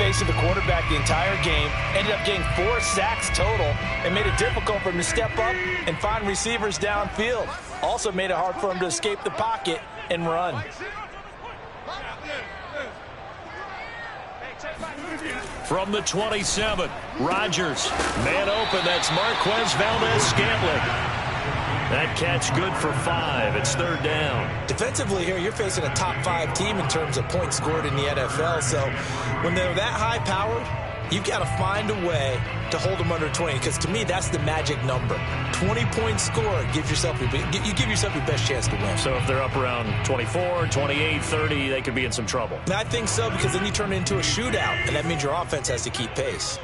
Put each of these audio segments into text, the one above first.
face of the quarterback the entire game, ended up getting 4 sacks total, and made it difficult for him to step up and find receivers downfield. Also made it hard for him to escape the pocket and run. From the 27, Rodgers. Man open, that's Marquez Valdes-Scantling. That catch good for 5. It's 3rd down. Defensively here, you're facing a top 5 team in terms of points scored in the NFL. So when they're that high-powered, you've got to find a way to hold them under 20. Because to me, that's the magic number. 20-point score gives yourself you give yourself your best chance to win. So if they're up around 24, 28, 30, they could be in some trouble. And I think so, because then you turn it into a shootout, and that means your offense has to keep pace.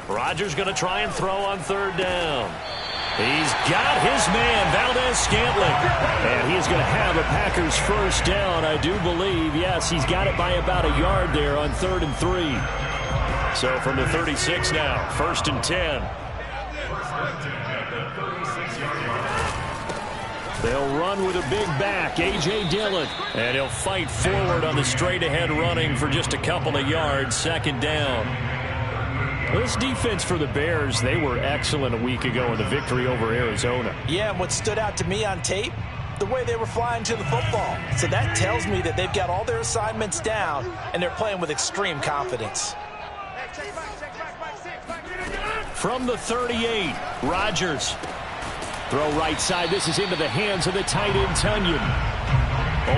Rodgers going to try and throw on 3rd down. He's got his man, Valdes-Scantling. And he is going to have a Packers 1st down, I do believe. Yes, he's got it by about a yard there on 3rd and 3. So from the 36 now, 1st and 10. They'll run with a big back, A.J. Dillon. And he'll fight forward on the straight-ahead running for just a couple of yards, 2nd down. This defense for the Bears, they were excellent a week ago in the victory over Arizona. Yeah, and what stood out to me on tape, the way they were flying to the football. So that tells me that they've got all their assignments down, and they're playing with extreme confidence. From the 38, Rodgers. Throw right side. This is into the hands of the tight end, Tunyon.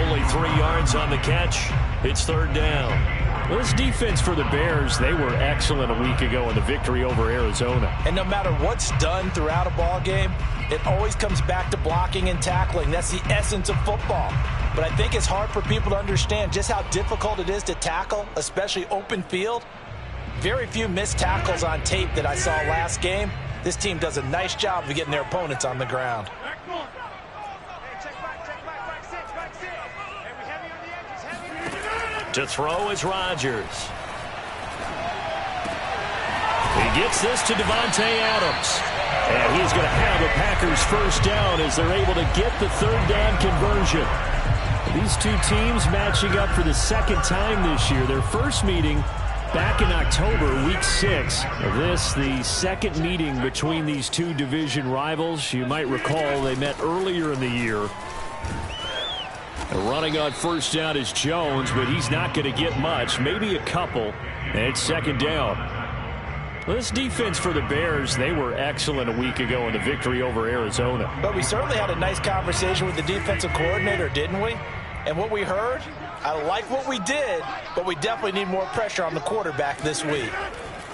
Only 3 yards on the catch. It's 3rd down. This defense for the Bears, they were excellent a week ago in the victory over Arizona. And no matter what's done throughout a ball game, it always comes back to blocking and tackling. That's the essence of football. But I think it's hard for people to understand just how difficult it is to tackle, especially open field. Very few missed tackles on tape that I saw last game. This team does a nice job of getting their opponents on the ground. To throw is Rodgers. He gets this to Davante Adams. And he's going to have a Packers 1st down as they're able to get the 3rd down conversion. These two teams matching up for the 2nd time this year. Their first meeting back in October, week 6. This, the 2nd meeting between these two division rivals. You might recall they met earlier in the year. Running on 1st down is Jones, but he's not going to get much, maybe a couple, and it's 2nd down. This defense for the Bears, they were excellent a week ago in the victory over Arizona. But we certainly had a nice conversation with the defensive coordinator, didn't we? And what we heard, I like what we did, but we definitely need more pressure on the quarterback this week.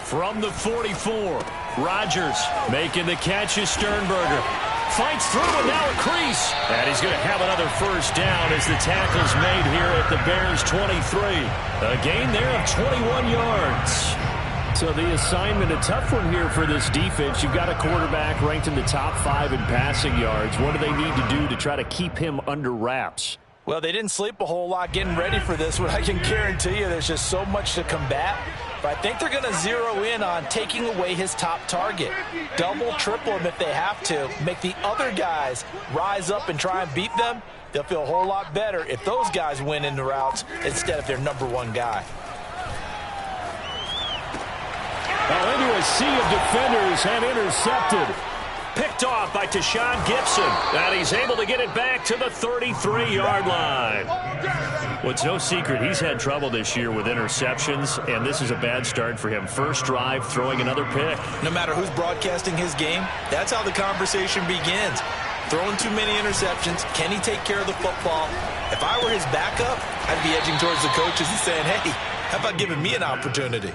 From the 44, Rodgers making the catch is Sternberger. Fights through and now a crease. And he's going to have another 1st down as the tackle's made here at the Bears 23. A gain there of 21 yards. So the assignment, a tough one here for this defense. You've got a quarterback ranked in the top 5 in passing yards. What do they need to do to try to keep him under wraps? Well, they didn't sleep a whole lot getting ready for this one. I can guarantee you there's just so much to combat. But I think they're going to zero in on taking away his top target. Double, triple him if they have to. Make the other guys rise up and try and beat them. They'll feel a whole lot better if those guys win in the routes instead of their #1 guy. Well, into a sea of defenders and intercepted. Picked off by Tashawn Gibson. And he's able to get it back to the 33-yard line. Well, it's no secret he's had trouble this year with interceptions, and this is a bad start for him. First drive, throwing another pick. No matter who's broadcasting his game, that's how the conversation begins. Throwing too many interceptions. Can he take care of the football? If I were his backup, I'd be edging towards the coaches and saying, hey, how about giving me an opportunity?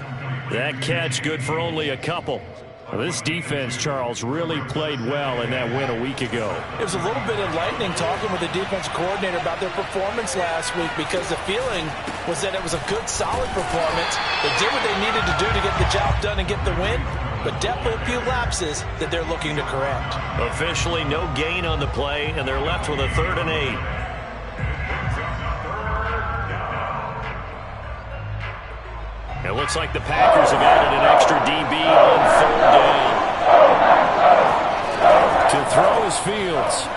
That catch good for only a couple. Well, this defense, Charles, really played well in that win a week ago. It was a little bit enlightening talking with the defensive coordinator about their performance last week because the feeling was that it was a good, solid performance. They did what they needed to do to get the job done and get the win, but definitely a few lapses that they're looking to correct. Officially no gain on the play, and they're left with a 3rd and 8. It looks like the Packers have added an extra DB on 3rd down. To throw is Fields.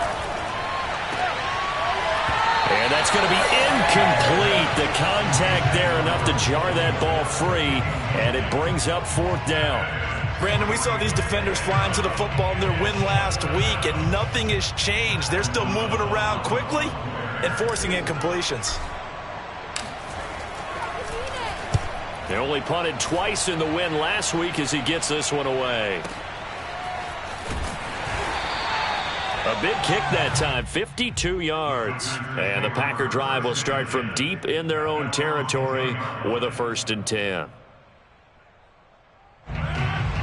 That's going to be incomplete. The contact there enough to jar that ball free, and it brings up 4th down. Brandon, we saw these defenders flying to the football in their win last week, and nothing has changed. They're still moving around quickly and forcing incompletions. They only punted twice in the win last week as he gets this one away. A big kick that time, 52 yards. And the Packer drive will start from deep in their own territory with a 1st and 10.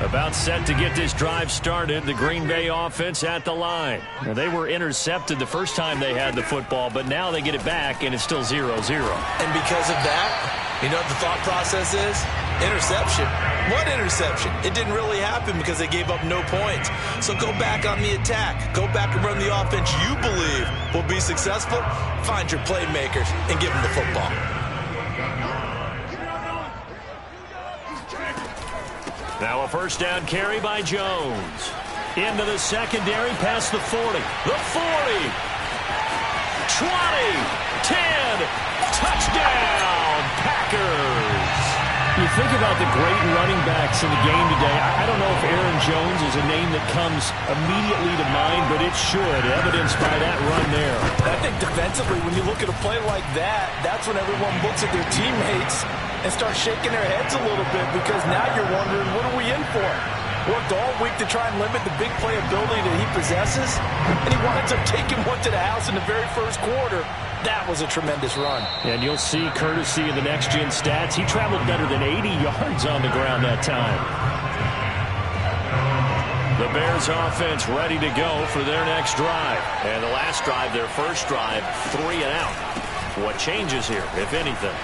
About set to get this drive started, the Green Bay offense at the line. Now, they were intercepted the first time they had the football, but now they get it back, and it's still 0-0. And because of that, you know what the thought process is? Interception. What interception? It didn't really happen because they gave up no points. So go back on the attack. Go back and run the offense you believe will be successful. Find your playmakers and give them the football. Now a 1st down carry by Jones. Into the secondary, past the 40. The 40. 20. 10. Touchdown, Packers. You think about the great running backs in the game today. I don't know if Aaron Jones is a name that comes immediately to mind, but it should, evidenced by that run there. I think defensively, when you look at a play like that, that's when everyone looks at their teammates and starts shaking their heads a little bit, because now you're wondering, what are we in for? Worked all week to try and limit the big play ability that he possesses, and he winds up taking one to the house in the very first quarter. That was a tremendous run. And you'll see, courtesy of the next-gen stats, he traveled better than 80 yards on the ground that time. The Bears offense ready to go for their next drive. And the last drive, their first drive, 3 and out. What changes here, if anything?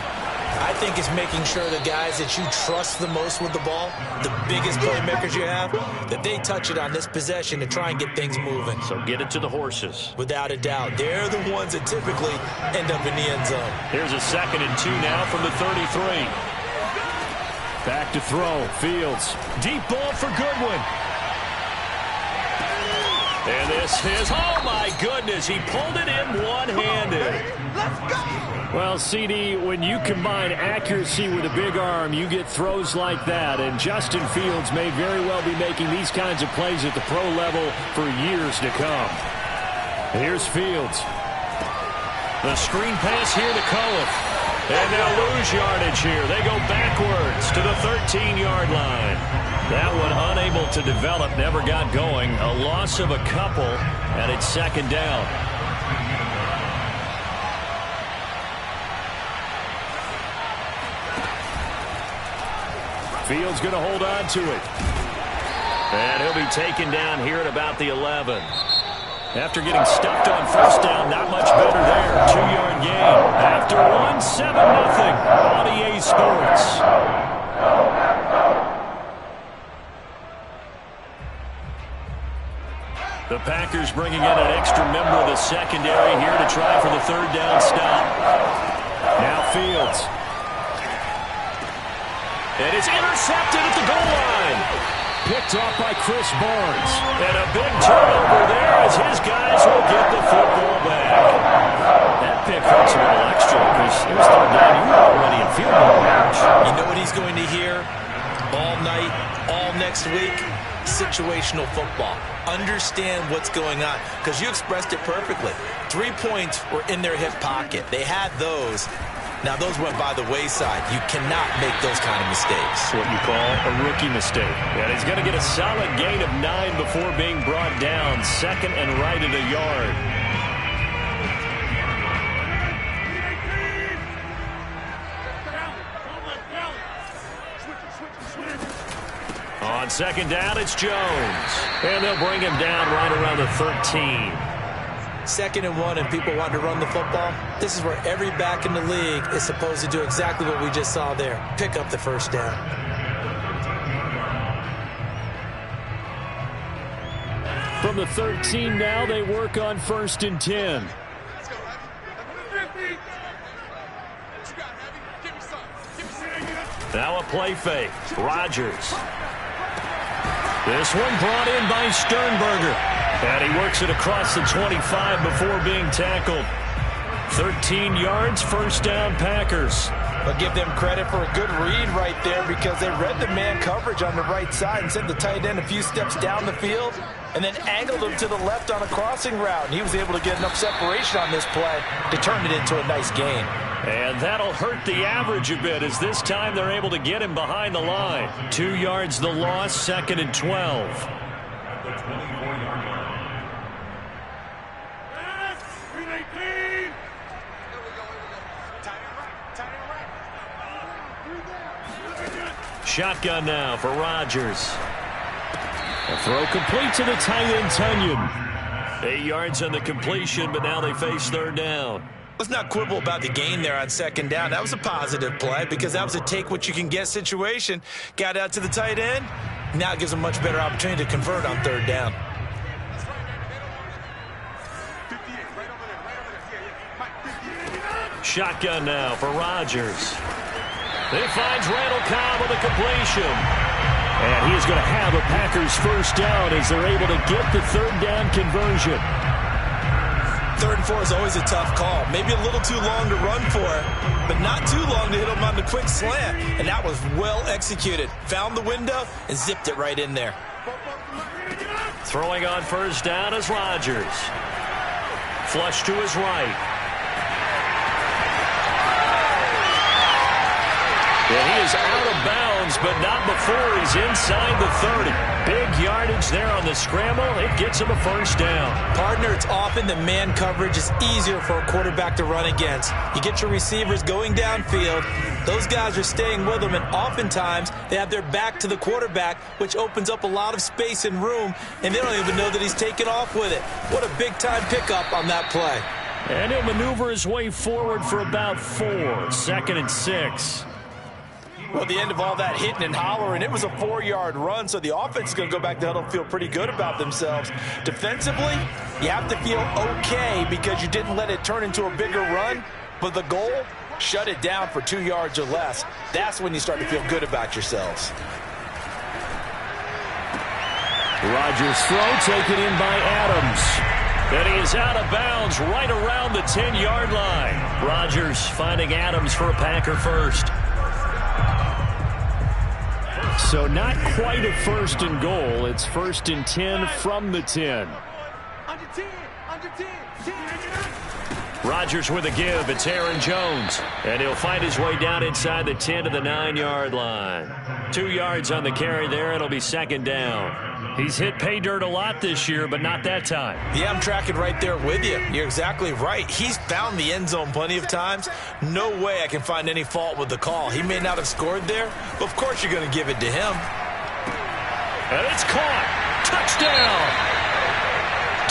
I think it's making sure the guys that you trust the most with the ball, the biggest playmakers you have, that they touch it on this possession to try and get things moving. So get it to the horses. Without a doubt. They're the ones that typically end up in the end zone. Here's a 2nd and 2 now from the 33. Back to throw. Fields. Deep ball for Goodwin. And this is, oh my goodness, he pulled it in one-handed. Let's go! Well, CD, when you combine accuracy with a big arm, you get throws like that. And Justin Fields may very well be making these kinds of plays at the pro level for years to come. Here's Fields. The screen pass here to Cullen. And they'll lose yardage here. They go backwards to the 13-yard line. That one unable to develop, never got going. A loss of a couple, and it's 2nd down. Fields going to hold on to it. And he'll be taken down here at about the 11. After getting stuffed on 1st down, not much better there. 2-yard gain. After one, 7-0 on EA Sports. The Packers bringing in an extra member of the secondary here to try for the 3rd down stop. Now Fields. And it's intercepted at the goal line. Picked off by Chris Barnes. And a big turnover there as his guys will get the football back. That pick hurts a little extra because it was 3rd down. You were already in field goal range. You know what he's going to hear all night, all next week? Situational football. Understand what's going on, because you expressed it perfectly. 3 points were in their hip pocket. They had those. Now, those went by the wayside. You cannot make those kind of mistakes. What you call a rookie mistake. And he's going to get a solid gain of 9 before being brought down. 2nd and right at a yard. On 2nd down, it's Jones. And they'll bring him down right around the 13. 2nd and 1 and people want to run the football. This is where every back in the league is supposed to do exactly what we just saw there. Pick up the 1st down. From the 13 now, they work on 1st and 10. Now a play fake. Rodgers. This one brought in by Sternberger. And he works it across the 25 before being tackled. 13 yards, first down, Packers. But give them credit for a good read right there because they read the man coverage on the right side and sent the tight end a few steps down the field and then angled him to the left on a crossing route. And he was able to get enough separation on this play to turn it into a nice gain. And that'll hurt the average a bit as this time they're able to get him behind the line. 2 yards the loss, 2nd and 12. Shotgun now for Rodgers. A throw complete to the tight end, Tunyon. 8 yards on the completion, but now they face 3rd down. Let's not quibble about the gain there on 2nd down. That was a positive play because that was a take-what-you-can-get situation. Got out to the tight end. Now it gives them a much better opportunity to convert on 3rd down. Shotgun now for Rodgers. He finds Randall Cobb with a completion. And he is going to have a Packers 1st down as they're able to get the 3rd down conversion. 3rd and 4 is always a tough call. Maybe a little too long to run for it, but not too long to hit him on the quick slant. And that was well executed. Found the window and zipped it right in there. Throwing on 1st down is Rodgers. Flush to his right. And he is out of bounds, but not before he's inside the 30. Big yardage there on the scramble. It gets him a 1st down. Partner, it's often the man coverage is easier for a quarterback to run against. You get your receivers going downfield. Those guys are staying with them, and oftentimes they have their back to the quarterback, which opens up a lot of space and room, and they don't even know that he's taken off with it. What a big-time pickup on that play. And he'll maneuver his way forward for about 4. 2nd and 6. Well, the end of all that hitting and hollering, it was a 4-yard run, so the offense is going to go back to huddle and feel pretty good about themselves. Defensively, you have to feel okay because you didn't let it turn into a bigger run, but the goal, shut it down for 2 yards or less. That's when you start to feel good about yourselves. Rodgers' throw taken in by Adams. And he is out of bounds right around the 10-yard line. Rodgers finding Adams for a Packer 1st. So not quite a 1st and goal. It's 1st and 10 from the 10. Under 10. Rodgers with a give. It's Aaron Jones. And he'll find his way down inside the 10 to the 9-yard line. 2 yards on the carry there. It'll be 2nd down. He's hit pay dirt a lot this year, but not that time. Yeah, I'm tracking right there with you. You're exactly right. He's found the end zone plenty of times. No way I can find any fault with the call. He may not have scored there, but of course you're going to give it to him. And it's caught. Touchdown.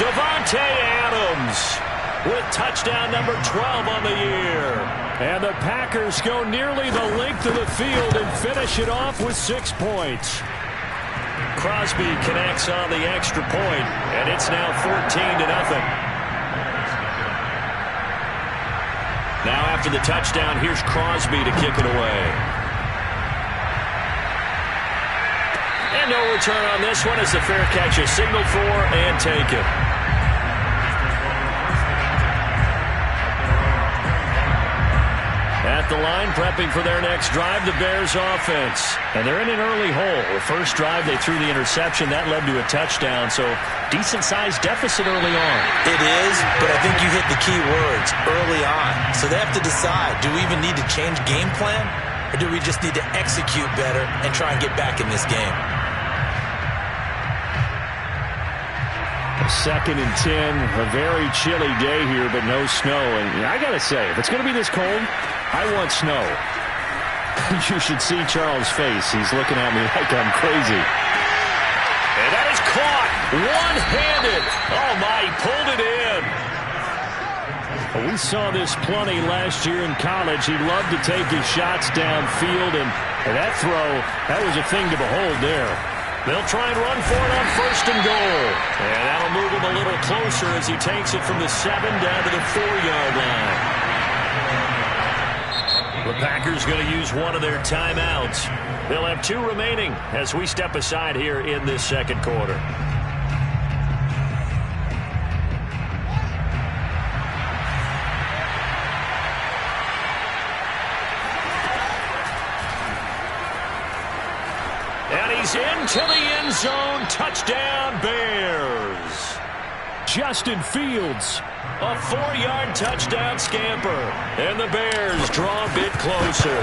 Davante Adams with touchdown number 12 on the year. And the Packers go nearly the length of the field and finish it off with 6 points. Crosby connects on the extra point, and it's now 14-0. Now after the touchdown, here's Crosby to kick it away. And no return on this one as the fair catch is signaled for and taken. At the line, prepping for their next drive, the Bears offense. And they're in an early hole. The first drive, they threw the interception. That led to a touchdown, so decent-sized deficit early on. It is, but I think you hit the key words, early on. So they have to decide, do we even need to change game plan, or do we just need to execute better and try and get back in this game? A 2nd and 10, a very chilly day here, but no snow. And I got to say, if it's going to be this cold, I want snow. You should see Charles' face. He's looking at me like I'm crazy. And that is caught one-handed. Oh, my, he pulled it in. Well, we saw this plenty last year in college. He loved to take his shots downfield, and that throw, that was a thing to behold there. They'll try and run for it on 1st and goal. And that'll move him a little closer as he takes it from the 7 down to the 4-yard line. The Packers going to use one of their timeouts. They'll have 2 remaining as we step aside here in this 2nd quarter. He's into the end zone. Touchdown, Bears. Justin Fields, a 4-yard touchdown scamper. And the Bears draw a bit closer.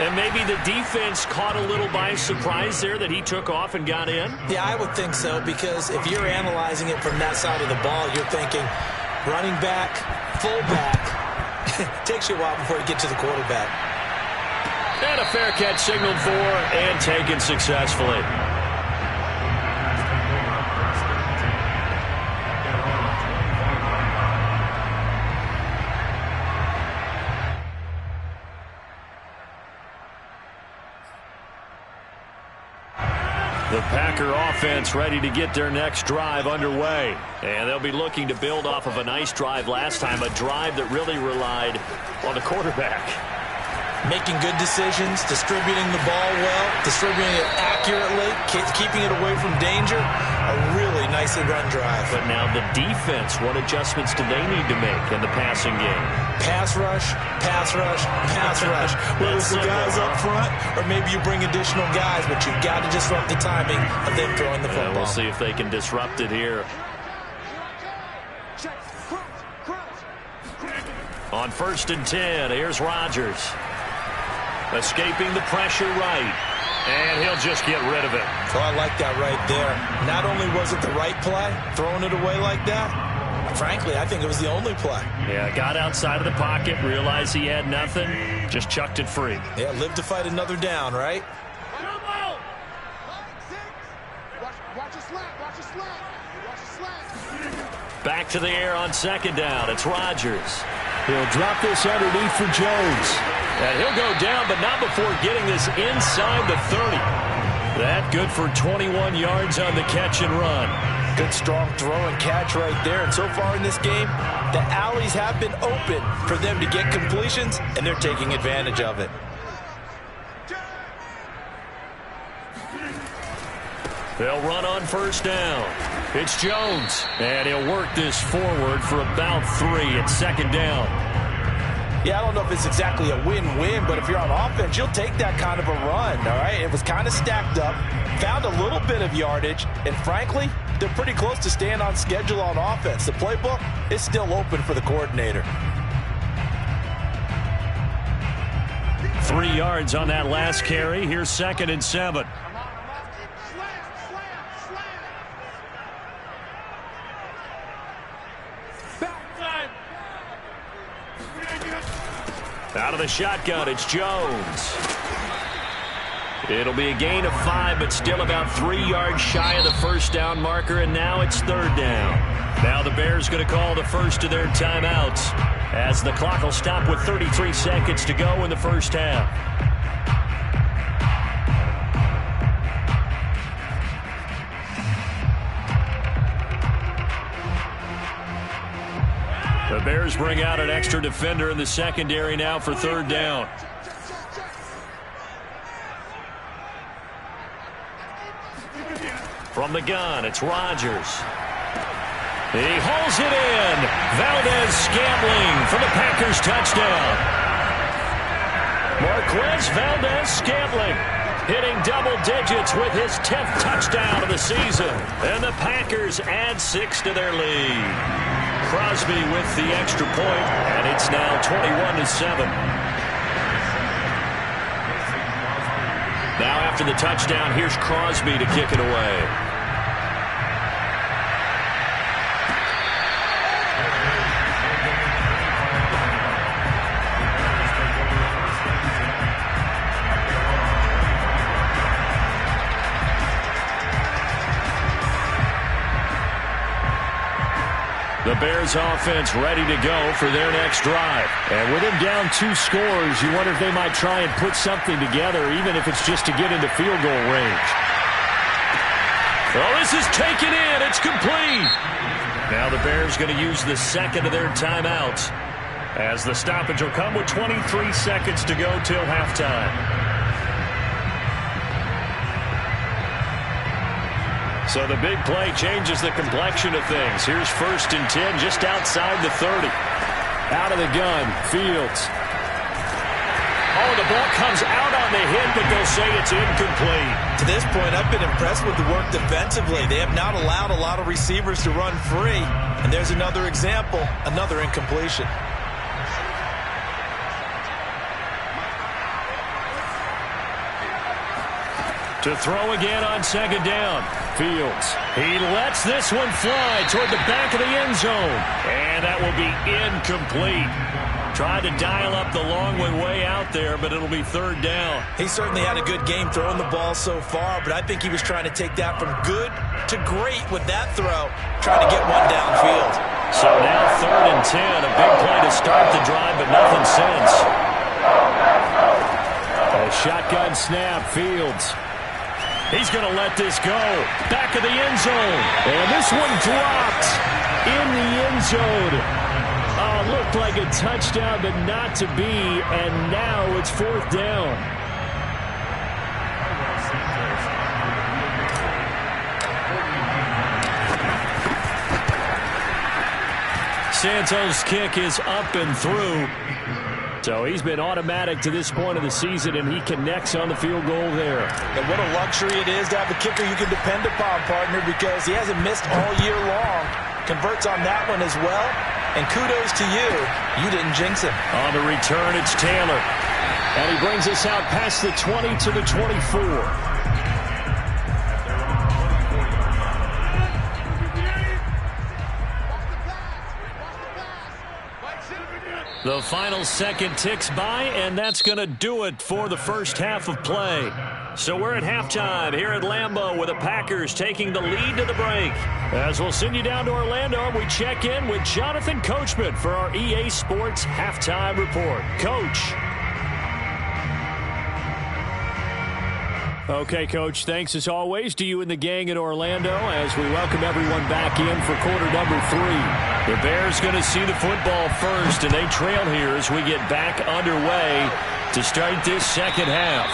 And maybe the defense caught a little by surprise there that he took off and got in? Yeah, I would think so, because if you're analyzing it from that side of the ball, you're thinking running back, fullback. It takes you a while before you get to the quarterback. And a fair catch signaled for and taken successfully. The Packer offense ready to get their next drive underway. And they'll be looking to build off of a nice drive last time, a drive that really relied on the quarterback. Making good decisions, distributing the ball well, distributing it accurately, keeping it away from danger. A really nicely run drive. But now the defense, what adjustments do they need to make in the passing game? Pass rush, pass rush, pass rush. Whether it's the guys up front or maybe you bring additional guys, but you've got to disrupt the timing of them throwing the football. We'll see if they can disrupt it here. On 1st and 10, here's Rodgers. Escaping the pressure right. And he'll just get rid of it. Oh, I like that right there. Not only was it the right play, throwing it away like that, frankly, I think it was the only play. Yeah, got outside of the pocket, realized he had nothing, just chucked it free. Yeah, live to fight another down, right? Back to the air on 2nd down. It's Rodgers. He'll drop this underneath for Jones. And he'll go down, but not before getting this inside the 30. That good for 21 yards on the catch and run. Good strong throw and catch right there. And so far in this game, the alleys have been open for them to get completions, and they're taking advantage of it. They'll run on 1st down. It's Jones, and he'll work this forward for about 3 at 2nd down. Yeah, I don't know if it's exactly a win-win, but if you're on offense, you'll take that kind of a run, all right? It was kind of stacked up, found a little bit of yardage, and frankly, they're pretty close to staying on schedule on offense. The playbook is still open for the coordinator. 3 yards on that last carry. Here's 2nd and 7. Out of the shotgun, it's Jones. It'll be a gain of 5, but still about 3 yards shy of the 1st down marker, and now it's 3rd down. Now the Bears going to call the first of their timeouts as the clock will stop with 33 seconds to go in the 1st half. The Bears bring out an extra defender in the secondary now for 3rd down. From the gun, it's Rodgers. He hauls it in. Valdes-Scantling for the Packers touchdown. Marquez Valdes-Scantling hitting double digits with his 10th touchdown of the season. And the Packers add 6 to their lead. Crosby with the extra point, and it's now 21-7. Now after the touchdown, here's Crosby to kick it away. The Bears offense ready to go for their next drive. And with him down 2 scores, you wonder if they might try and put something together, even if it's just to get into field goal range. Oh, this is taken in. It's complete. Now the Bears going to use the 2nd of their timeouts as the stoppage will come with 23 seconds to go till halftime. So the big play changes the complexion of things. Here's 1st and 10 just outside the 30. Out of the gun, Fields. Oh, the ball comes out on the hit, but they'll say it's incomplete. To this point, I've been impressed with the work defensively. They have not allowed a lot of receivers to run free. And there's another example, another incompletion. To throw again on second down. Fields. He lets this one fly toward the back of the end zone. And that will be incomplete. Tried to dial up the long one way out there, but it'll be third down. He certainly had a good game throwing the ball so far, but I think he was trying to take that from good to great with that throw, trying to get one downfield. So now 3rd and 10, a big play to start the drive, but nothing since. A shotgun snap, Fields. He's going to let this go. Back of the end zone. And this one dropped in the end zone. Looked like a touchdown, but not to be. And now it's 4th down. Santos' kick is up and through. So he's been automatic to this point of the season, and he connects on the field goal there. And what a luxury it is to have a kicker you can depend upon, partner, because he hasn't missed all year long. Converts on that one as well. And kudos to you. You didn't jinx him. On the return, it's Taylor. And he brings us out past the 20 to the 24. The final second ticks by, and that's going to do it for the first half of play. So we're at halftime here at Lambeau with the Packers taking the lead to the break. As we'll send you down to Orlando, we check in with Jonathan Coachman for our EA Sports Halftime Report. Coach. Okay, Coach, thanks as always to you and the gang in Orlando as we welcome everyone back in for quarter number 3. The Bears going to see the football first, and they trail here as we get back underway to start this second half.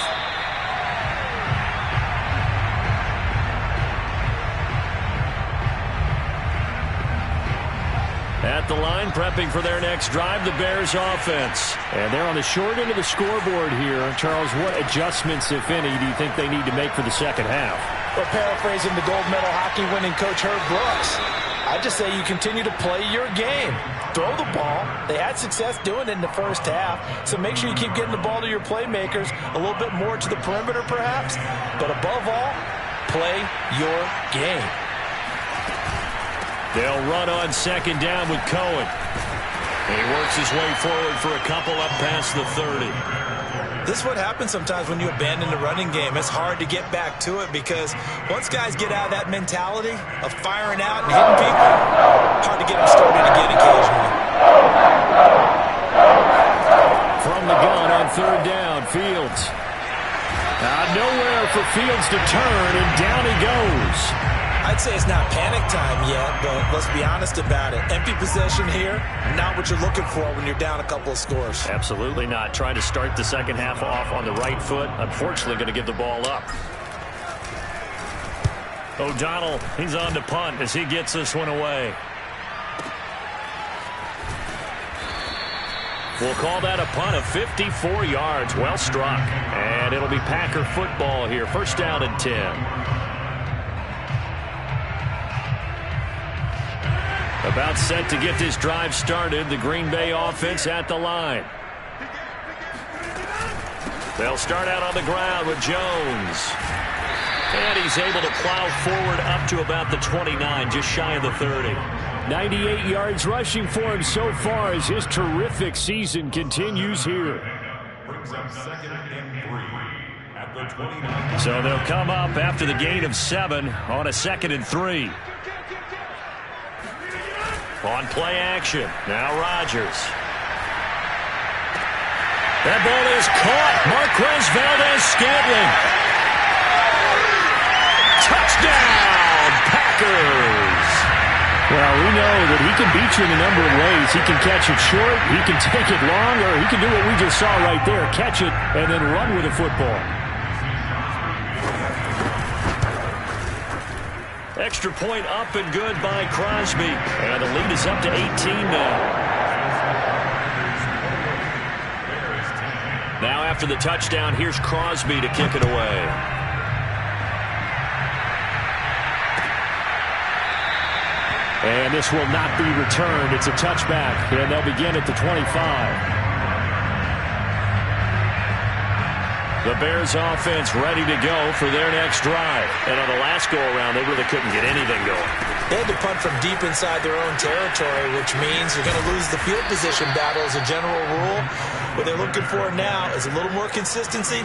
At the line, prepping for their next drive, the Bears offense. And they're on the short end of the scoreboard here. Charles, what adjustments, if any, do you think they need to make for the second half? Well, paraphrasing the gold medal hockey winning coach Herb Brooks, I just say you continue to play your game. Throw the ball. They had success doing it in the first half, so make sure you keep getting the ball to your playmakers, a little bit more to the perimeter perhaps, but above all, play your game. They'll run on second down with Cohen. He works his way forward for a couple up past the 30. This is what happens sometimes when you abandon the running game. It's hard to get back to it because once guys get out of that mentality of firing out and hitting people, hard to get them started again occasionally. From the gun on third down, Fields. Nowhere for Fields to turn, and down he goes. I'd say it's not panic time yet, but let's be honest about it. Empty possession here, not what you're looking for when you're down a couple of scores. Absolutely not. Trying to start the second half off on the right foot. Unfortunately, going to give the ball up. O'Donnell, he's on to punt as he gets this one away. We'll call that a punt of 54 yards. Well struck. And it'll be Packer football here. First down and 10. About set to get this drive started. The Green Bay offense at the line. They'll start out on the ground with Jones. And he's able to plow forward up to about the 29, just shy of the 30. 98 yards rushing for him so far as his terrific season continues here. So they'll come up after the gain of 7 on a 2nd and 3. On play action. Now Rodgers. That ball is caught. Marquez Valdes-Scantling. Touchdown, Packers. Well, we know that he can beat you in a number of ways. He can catch it short, he can take it long, or he can do what we just saw right there, catch it and then run with the football. Extra point up and good by Crosby. And the lead is up to 18 now. Now after the touchdown. Here's Crosby to kick it away. And this will not be returned. It's a touchback, and they'll begin at the 25. The Bears offense ready to go for their next drive. And on the last go-around, they really couldn't get anything going. They had to punt from deep inside their own territory, which means you're going to lose the field position battle as a general rule. What they're looking for now is a little more consistency,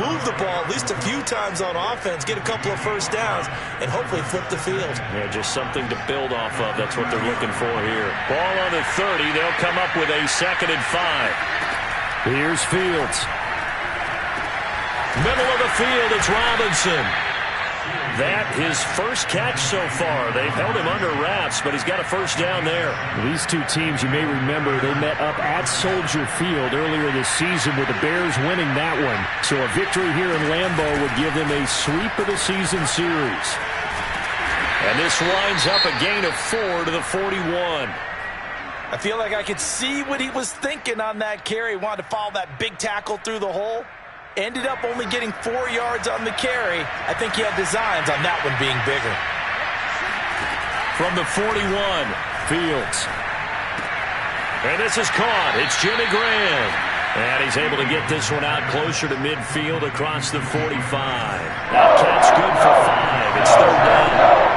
move the ball at least a few times on offense, get a couple of first downs, and hopefully flip the field. Yeah, just something to build off of. That's what they're looking for here. Ball on the 30. They'll come up with a 2nd and 5. Here's Fields. Middle of the field, it's Robinson. That his first catch so far. They've held him under wraps, but he's got a first down there. These two teams, you may remember, they met up at Soldier Field earlier this season with the Bears winning that one. So a victory here in Lambeau would give them a sweep of the season series. And this winds up a gain of 4 to the 41. I feel like I could see what he was thinking on that carry. He wanted to follow that big tackle through the hole. Ended up only getting 4 yards on the carry. I think he had designs on that one being bigger. From the 41, Fields. And this is caught. It's Jimmy Graham. And he's able to get this one out closer to midfield across the 45. That catch good for 5. It's 3rd down.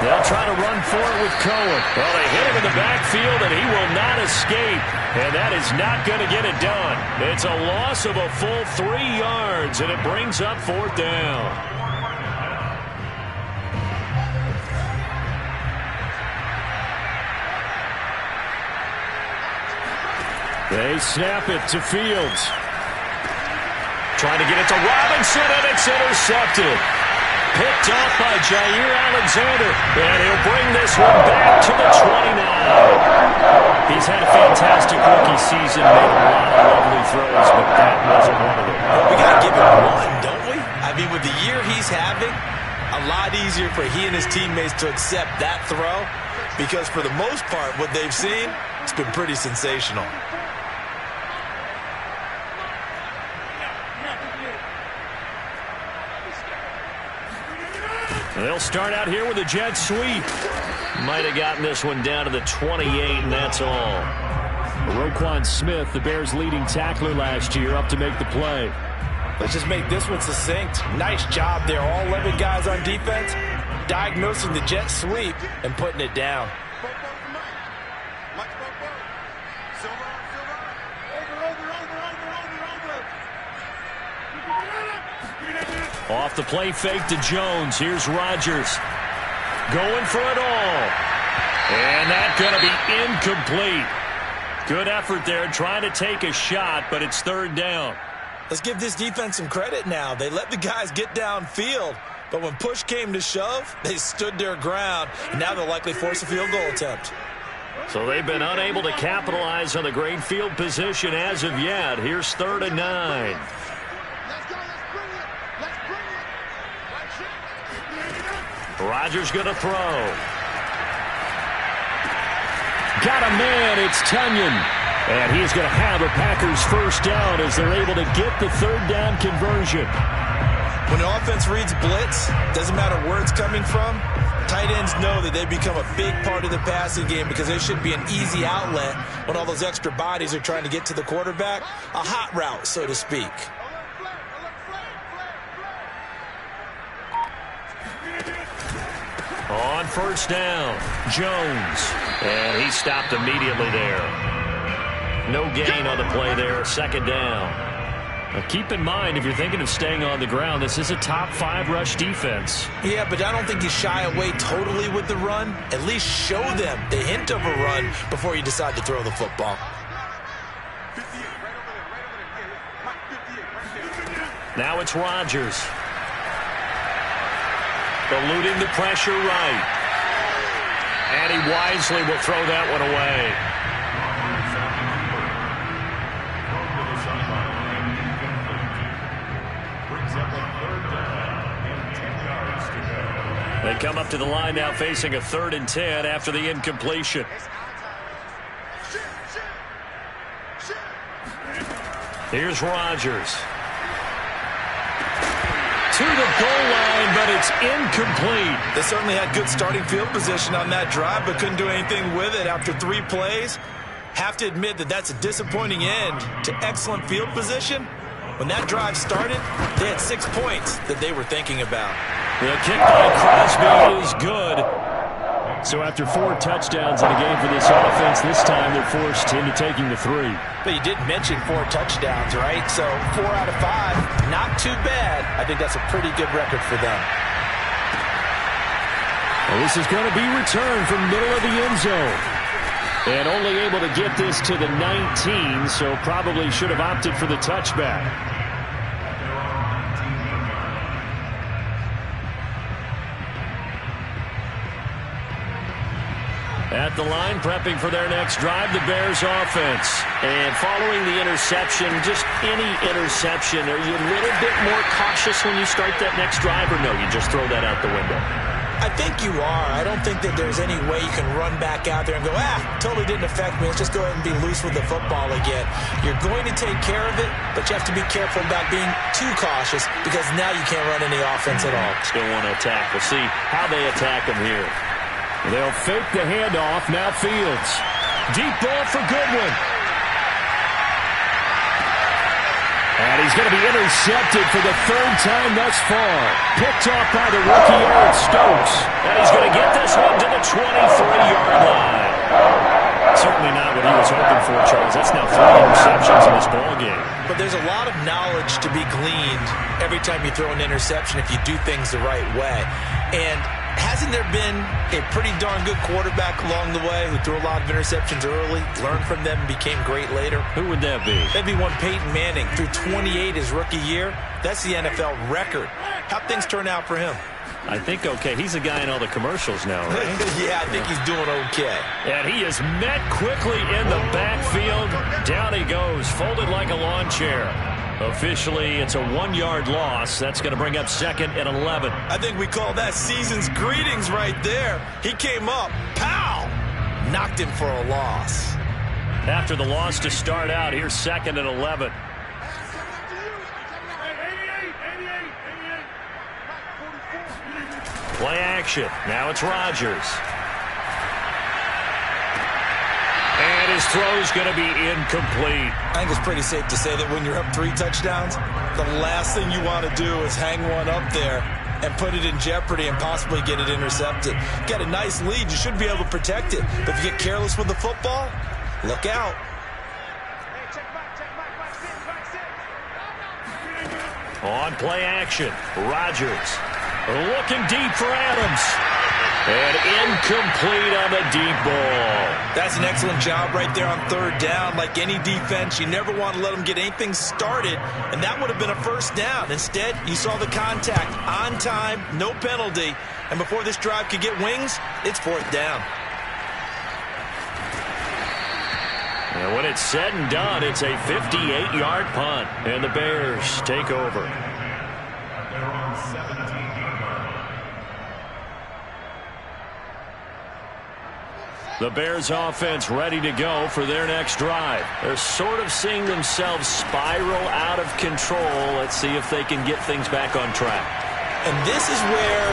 They'll try to run for it with Cohen. Well, they hit him in the backfield, and he will not escape. And that is not going to get it done. It's a loss of a full 3 yards, and it brings up 4th down. They snap it to Fields. Trying to get it to Robinson, and it's intercepted. Picked off by Jair Alexander, and he'll bring this one back to the 29. He's had a fantastic rookie season, made a lot of lovely throws, but that wasn't one of them. We got to give him one, don't we? I mean, with the year he's having, a lot easier for he and his teammates to accept that throw, because for the most part, what they've seen, it's been pretty sensational. They'll start out here with a jet sweep. Might have gotten this one down to the 28, and that's all. Roquan Smith, the Bears' leading tackler last year, up to make the play. Let's just make this one succinct. Nice job there. All 11 guys on defense diagnosing the jet sweep and putting it down. Off the play fake to Jones. Here's Rodgers. Going for it all. And that's going to be incomplete. Good effort there trying to take a shot, but it's 3rd down. Let's give this defense some credit now. They let the guys get downfield, but when push came to shove, they stood their ground, and now they'll likely force a field goal attempt. So they've been unable to capitalize on the great field position as of yet. Here's 3rd and 9. Rodgers going to throw. Got a man, it's Tunyon. And he's going to have a Packers first down as they're able to get the 3rd down conversion. When the offense reads blitz, doesn't matter where it's coming from, tight ends know that they become a big part of the passing game because they should be an easy outlet when all those extra bodies are trying to get to the quarterback. A hot route, so to speak. On first down, Jones. And he stopped immediately there. No gain on the play there, 2nd down. Now keep in mind, if you're thinking of staying on the ground, this is a top 5 rush defense. Yeah, but I don't think you shy away totally with the run. At least show them the hint of a run before you decide to throw the football. Now it's Rodgers. Eluding the pressure right. And he wisely will throw that one away. They come up to the line now facing a 3rd and 10 after the incompletion. Here's Rodgers. To the goal line, but it's incomplete. They certainly had good starting field position on that drive, but couldn't do anything with it after 3 plays. Have to admit that that's a disappointing end to excellent field position. When that drive started, they had 6 points that they were thinking about. The kick by Crosby is good. So after 4 touchdowns in a game for this offense, this time they're forced into taking the 3. But you did mention 4 touchdowns, right? So 4 out of 5, not too bad. I think that's a pretty good record for them. Well, this is going to be returned from middle of the end zone. And only able to get this to the 19, so probably should have opted for the touchback. At the line, prepping for their next drive, the Bears offense. And following the interception, just any interception, are you a little bit more cautious when you start that next drive, or no, you just throw that out the window? I think you are. I don't think that there's any way you can run back out there and go, totally didn't affect me. Let's just go ahead and be loose with the football again. You're going to take care of it, but you have to be careful about being too cautious because now you can't run any offense at all. Still want to attack. We'll see how they attack them here. They'll fake the handoff. Now Fields. Deep ball for Goodwin. And he's going to be intercepted for the 3rd time thus far. Picked off by the rookie Aaron Stokes. And he's going to get this one to the 23-yard line. Certainly not what he was hoping for, Charles. That's now 3 interceptions in this ballgame. But there's a lot of knowledge to be gleaned every time you throw an interception if you do things the right way. And hasn't there been a pretty darn good quarterback along the way who threw a lot of interceptions early, learned from them, and became great later? Who would that be? That'd be one Peyton Manning. Threw 28 his rookie year. That's the NFL record. How'd things turn out for him? I think okay. He's a guy in all the commercials now, right? Yeah, I think he's doing okay. And he is met quickly in the backfield. Down he goes, folded like a lawn chair. Officially, it's a 1-yard loss. That's going to bring up 2nd and 11. I think we call that season's greetings right there. He came up, pow, knocked him for a loss. After the loss to start out, here's 2nd and 11. Play action. Now it's Rodgers. And his throw's going to be incomplete. I think it's pretty safe to say that when you're up 3 touchdowns, the last thing you want to do is hang one up there and put it in jeopardy and possibly get it intercepted. You got a nice lead. You should be able to protect it. But if you get careless with the football, look out. On play action, Rodgers looking deep for Adams. And incomplete on the deep ball. That's an excellent job right there on 3rd down. Like any defense, you never want to let them get anything started, and that would have been a 1st down. Instead, you saw the contact on time, no penalty, and before this drive could get wings, it's 4th down. And when it's said and done, it's a 58-yard punt, and the Bears take over. The Bears offense ready to go for their next drive. They're sort of seeing themselves spiral out of control. Let's see if they can get things back on track. And this is where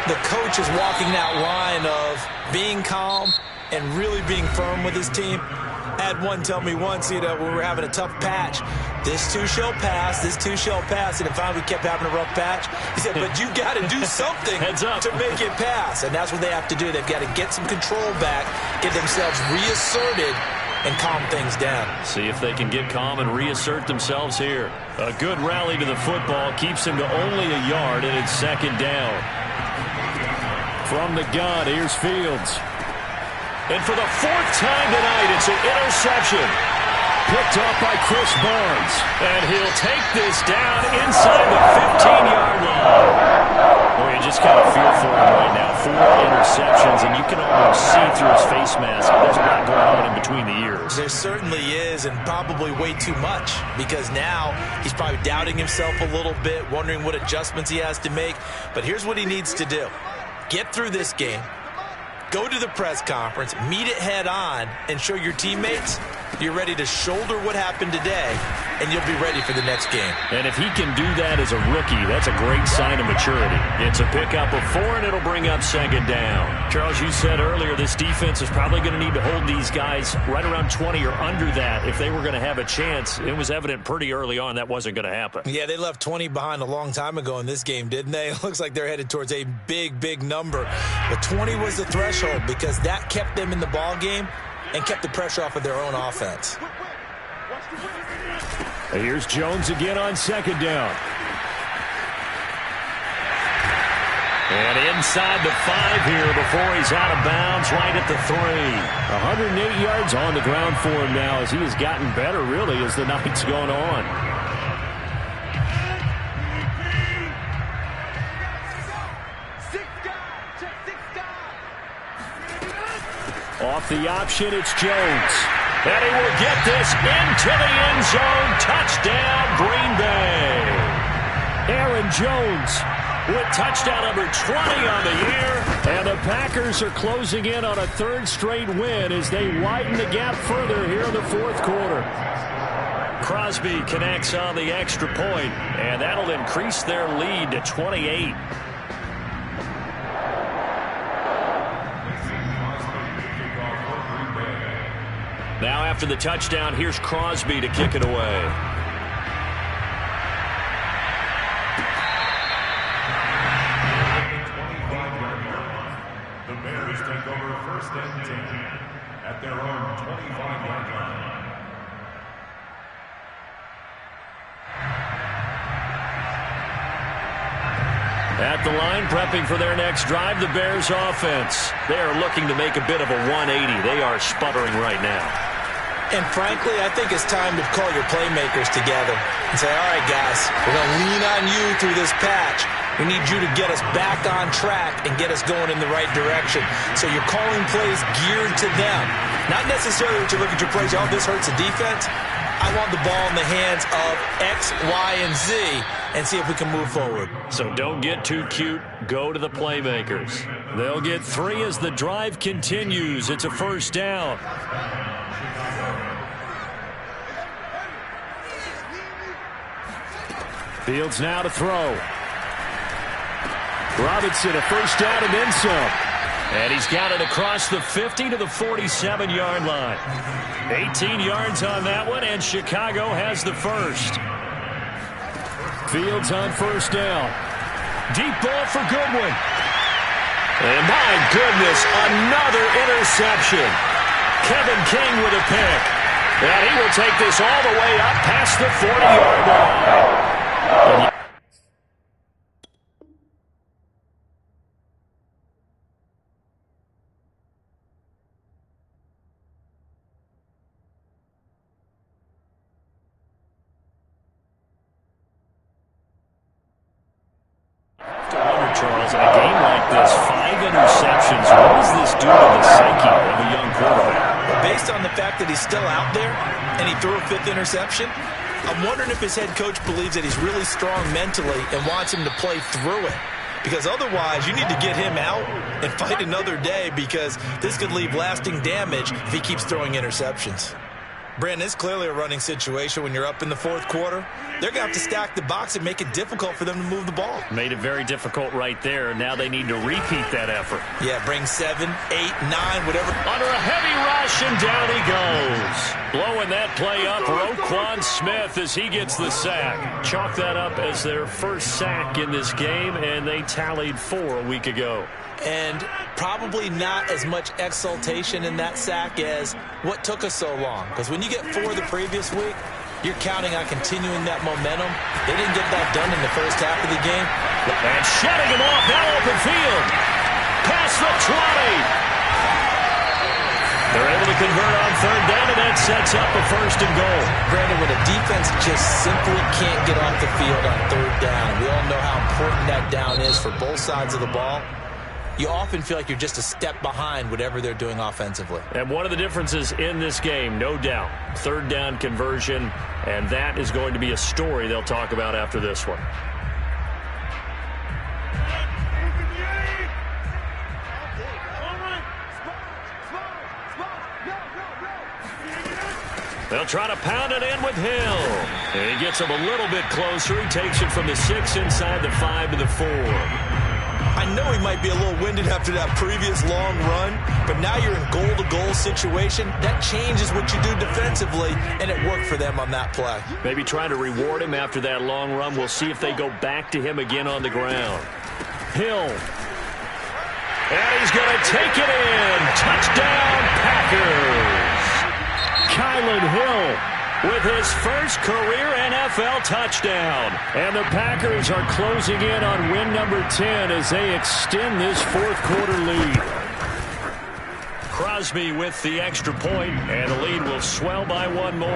the coach is walking that line of being calm and really being firm with his team. I had one tell me once, when we were having a tough patch, this too shall pass, this too shall pass. And finally we kept having a rough patch. He said, but you got to do something to make it pass. And that's what they have to do. They've got to get some control back, get themselves reasserted, and calm things down. See if they can get calm and reassert themselves here. A good rally to the football keeps them to only a yard, and it's 2nd down. From the gun, here's Fields. And for the 4th time tonight, it's an interception. Picked off by Chris Barnes. And he'll take this down inside the 15-yard line. Boy, you just kind of feel for him right now. 4 interceptions, and you can almost see through his face mask. There's a lot going on in between the ears. There certainly is, and probably way too much, because now he's probably doubting himself a little bit, wondering what adjustments he has to make. But here's what he needs to do. Get through this game. go to the press conference, meet it head on, and show your teammates you're ready to shoulder what happened today, and you'll be ready for the next game. And if he can do that as a rookie, that's a great sign of maturity. It's a pickup of 4, and it'll bring up second down. Charles, you said earlier this defense is probably going to need to hold these guys right around 20 or under that if they were going to have a chance. It was evident pretty early on that wasn't going to happen. Yeah, they left 20 behind a long time ago in this game, didn't they? It looks like they're headed towards a big, big number. But 20 was the threshold because that kept them in the ball game and kept the pressure off of their own offense. Here's Jones again on second down. And inside the 5 here before he's out of bounds, right at the 3. 108 yards on the ground for him now as he has gotten better, really, as the night's gone on. Off the option, it's Jones. And he will get this into the end zone. Touchdown, Green Bay. Aaron Jones with touchdown number 20 on the year. And the Packers are closing in on a 3rd straight win as they widen the gap further here in the 4th quarter. Crosby connects on the extra point, and that'll increase their lead to 28. Now after the touchdown, here's Crosby to kick it away. The Bears take over 1st and 10 at their own 25-yard line. At the line, prepping for their next drive, the Bears offense. They are looking to make a bit of a 180. They are sputtering right now. And frankly, I think it's time to call your playmakers together and say, all right, guys, we're going to lean on you through this patch. We need you to get us back on track and get us going in the right direction. So you're calling plays geared to them. Not necessarily that you look at your plays, oh, this hurts the defense. I want the ball in the hands of X, Y, and Z and see if we can move forward. So don't get too cute. Go to the playmakers. They'll get 3 as the drive continues. It's a 1st down. Fields now to throw. Robinson, a 1st down and then some. And he's got it across the 50 to the 47-yard line. 18 yards on that one, and Chicago has the 1st. Fields on 1st down. Deep ball for Goodwin. And my goodness, another interception. Kevin King with a pick. And he will take this all the way up past the 40-yard line. Charles, in a game like this, 5 interceptions. What does this do to the psyche of a young quarterback? Based on the fact that he's still out there and he threw a 5th interception, I'm wondering if his head coach believes that he's really strong mentally and wants him to play through it. Because otherwise, you need to get him out and fight another day because this could leave lasting damage if he keeps throwing interceptions. Brandon, it's clearly a running situation when you're up in the 4th quarter. They're going to have to stack the box and make it difficult for them to move the ball. Made it very difficult right there. Now they need to repeat that effort. Yeah, bring 7, 8, 9, whatever. Under a heavy rush, and down he goes. Blowing that play up, Roquan Smith as he gets the sack. Chalk that up as their 1st sack in this game, and they tallied 4 a week ago. And probably not as much exultation in that sack as what took us so long. Because when you get 4 the previous week, you're counting on continuing that momentum. They didn't get that done in the 1st half of the game. And shutting him off, now open field. Past the 20. They're able to convert on 3rd down, and that sets up a 1st and goal. Brandon, when a defense just simply can't get off the field on 3rd down, we all know how important that down is for both sides of the ball. You often feel like you're just a step behind whatever they're doing offensively. And one of the differences in this game, no doubt, 3rd down conversion, and that is going to be a story they'll talk about after this one. They'll try to pound it in with Hill. And he gets him a little bit closer. He takes it from the 6 inside the 5 to the 4. I know he might be a little winded after that previous long run, but now you're in goal-to-goal situation. That changes what you do defensively, and it worked for them on that play. Maybe trying to reward him after that long run. We'll see if they go back to him again on the ground. Hill. And he's going to take it in. Touchdown, Packers. Kylan Hill with his first career NFL touchdown. And the Packers are closing in on win number 10 as they extend this fourth quarter lead. Crosby with the extra point, and the lead will swell by one more.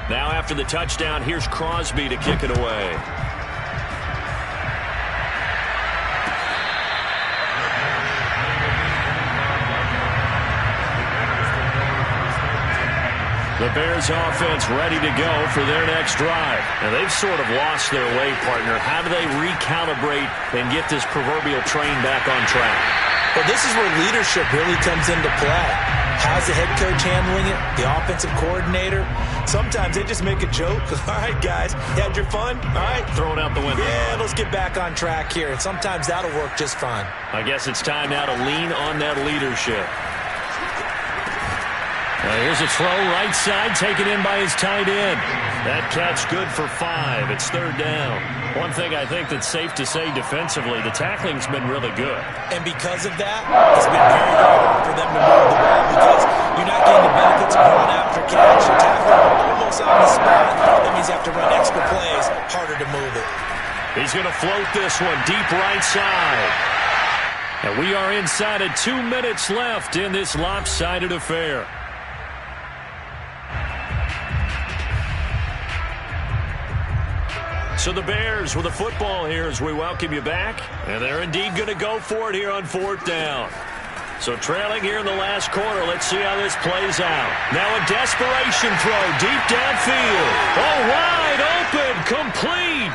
Now after the touchdown, here's Crosby to kick it away. The Bears offense ready to go for their next drive. And they've sort of lost their way, partner. How do they recalibrate and get this proverbial train back on track? Well, this is where leadership really comes into play. How's the head coach handling it? The offensive coordinator? Sometimes they just make a joke. All right, guys, you had your fun? All right. Throw it out the window. Yeah, let's get back on track here. And sometimes that'll work just fine. I guess it's time now to lean on that leadership. Here's a throw right side, taken in by his tight end. That catch good for 5. It's third down. One thing I think that's safe to say defensively, the tackling's been really good. And because of that, it's been very hard for them to move the ball because you're not getting the benefits of run after catch. You're tackling almost on the spot. That means you have to run extra plays, harder to move it. He's going to float this one deep right side. And we are inside of 2 minutes left in this lopsided affair. So the Bears with the football here as we welcome you back. And they're indeed going to go for it here on fourth down. So trailing here in the last quarter, let's see how this plays out. Now a desperation throw deep downfield. Oh, wide open, complete.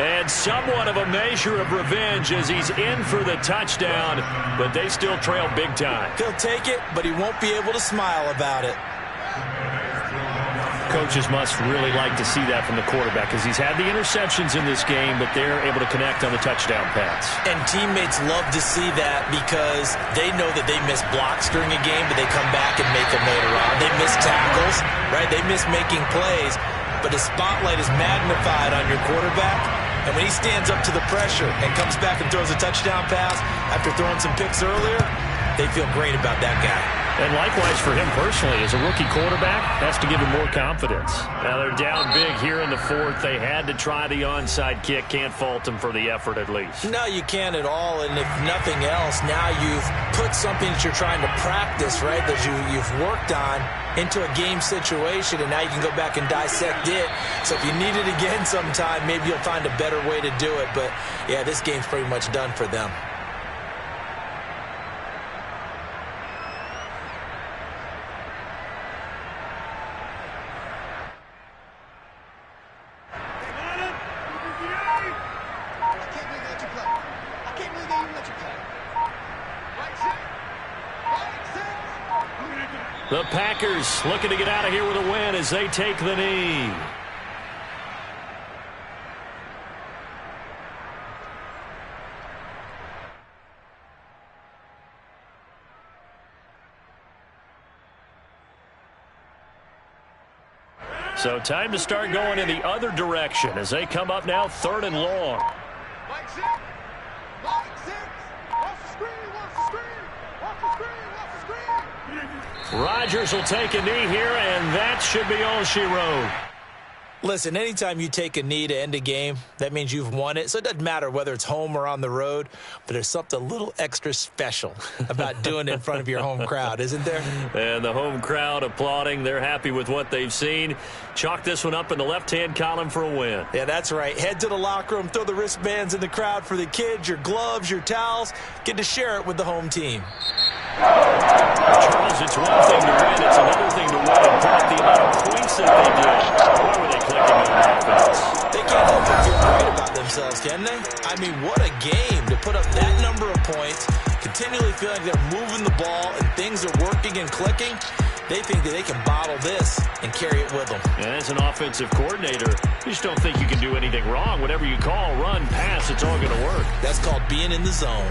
And somewhat of a measure of revenge as he's in for the touchdown. But they still trail big time. He'll take it, but he won't be able to smile about it. Coaches must really like to see that from the quarterback because he's had the interceptions in this game, but they're able to connect on the touchdown pass. And teammates love to see that because they know that they miss blocks during a game, but they come back and make them later on. They miss tackles, right? They miss making plays, but the spotlight is magnified on your quarterback. And when he stands up to the pressure and comes back and throws a touchdown pass after throwing some picks earlier, they feel great about that guy. And likewise for him personally, as a rookie quarterback, has to give him more confidence. Now they're down big here in the fourth. They had to try the onside kick. Can't fault them for the effort at least. No, you can't at all. And if nothing else, now you've put something that you're trying to practice, right, that you've worked on into a game situation, and now you can go back and dissect it. So if you need it again sometime, maybe you'll find a better way to do it. But, yeah, this game's pretty much done for them. The Packers looking to get out of here with a win as they take the knee. So time to start going in the other direction as they come up now third and long. Rodgers will take a knee here, and that should be all she wrote. Listen, anytime you take a knee to end a game, that means you've won it. So it doesn't matter whether it's home or on the road, but there's something a little extra special about doing it in front of your home crowd, isn't there? And the home crowd applauding. They're happy with what they've seen. Chalk this one up in the left-hand column for a win. Yeah, that's right. Head to the locker room, throw the wristbands in the crowd for the kids, your gloves, your towels. Get to share it with the home team. Charles, it's one thing to win, it's another thing to win and put up the amount of points that they did. Boy, were they clicking on offense. They can't help but feel great about themselves, can they? I mean, what a game to put up that number of points, continually feeling like they're moving the ball and things and clicking, they think that they can bottle this and carry it with them. And as an offensive coordinator, you just don't think you can do anything wrong. Whatever you call, run, pass, it's all going to work. That's called being in the zone.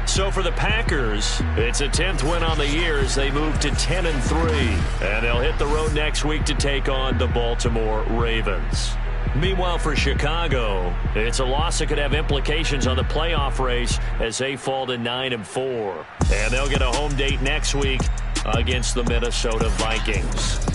So for the Packers, it's a 10th win on the year as they move to 10-3. And they'll hit the road next week to take on the Baltimore Ravens. Meanwhile, for Chicago, it's a loss that could have implications on the playoff race as they fall to 9-4. And they'll get a home date next week against the Minnesota Vikings.